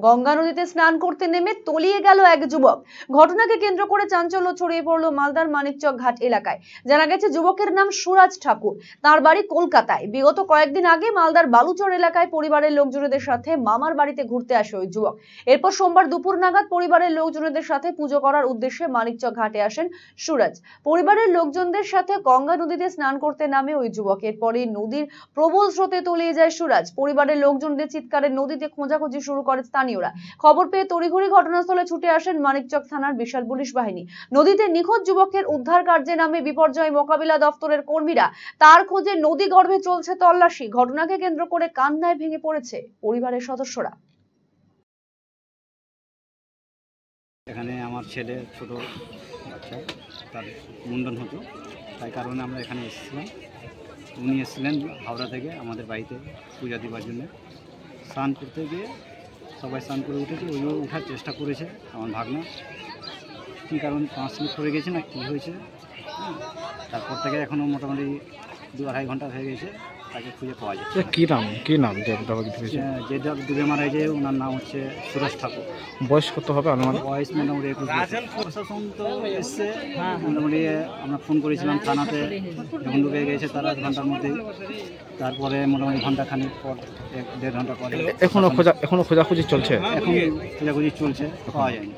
গঙ্গা নদীতে স্নান করতে নেমে তলিয়ে গেল এক যুবক। ঘটনাকে কেন্দ্র করে চাঞ্চল্য ছড়িয়ে পড়লো মালদার মানিকচক ঘাট এলাকায়। জানা গেছে যুবকের নাম সুরাজ ঠাকুর, তার বাড়ি কলকাতায়। বিগত কয়েকদিন আগে মালদার বালুচর এলাকায় পরিবারের লোকজনদের সাথে মামার বাড়িতে ঘুরতে আসে ওই যুবক। এরপর সোমবার দুপুর নাগাদ পরিবারের লোকজনদের সাথে পুজো করার উদ্দেশ্যে মানিকচক ঘাটে আসেন সুরাজ। পরিবারের লোকজনদের সাথে গঙ্গা নদীতে স্নান করতে নামে ওই যুবক। এরপরই নদীর প্রবল স্রোতে তলিয়ে যায় সুরাজ। পরিবারের লোকজনদের চিৎকারে নদীতে খোঁজাখুঁজি শুরু করে স্থানীয়রা। খবর পেয়ে তড়িঘড়ি ঘটনাস্থলে ছুটে আসেন মানিকচক থানার বিশাল পুলিশ বাহিনী। নদীতে নিখোঁজ যুবকের উদ্ধার কার্যে নামে বিপর্যয় মোকাবিলা দপ্তরের কর্মীরা। তার খোঁজে নদী গর্ভে চলছে তল্লাশি। ঘটনাকে কেন্দ্র করে কান্নায় ভেঙে পড়েছে পরিবারের সদস্যরা। এখানে আমার ছেলে ছোট বাচ্চা, তার মুন্ডন হতো, তাই কারণে আমরা এখানে এসেছিলাম। উনি এসেছিলেন হাওড়া থেকে আমাদের বাড়িতে পূজা দেওয়ার জন্য। স্নান করতে গিয়ে সবাই স্নান করে উঠেছে, ওইও ওঠার চেষ্টা করেছে। আমার ভাগনা কী কারণে 5 মিনিট পড়ে গেছে না কী হয়েছে, তারপর থেকে এখনও মোটামুটি 2-2.5 ঘন্টা হয়ে গেছে, তাকে খুঁজে পাওয়া যাচ্ছে। কী নাম যে ডুবে মারা গেছে ওনার নাম হচ্ছে সুরেশ ঠাকুর। বয়স কত হবে আনুমানিক? বয়স মোটামুটি 21 বছর। প্রশাসন তো এসছে, মোটামুটি আমরা ফোন করেছিলাম থানাতে, যখন ডুবে গেছে তার 1 ঘন্টার মধ্যেই। তারপরে মোটামুটি ঘন্টাখানিক পর 1-1.5 ঘন্টা পরে এখনো খোঁজাখুঁজি চলছে। এখন খোঁজাখুঁজি চলছে, পাওয়া যায়নি।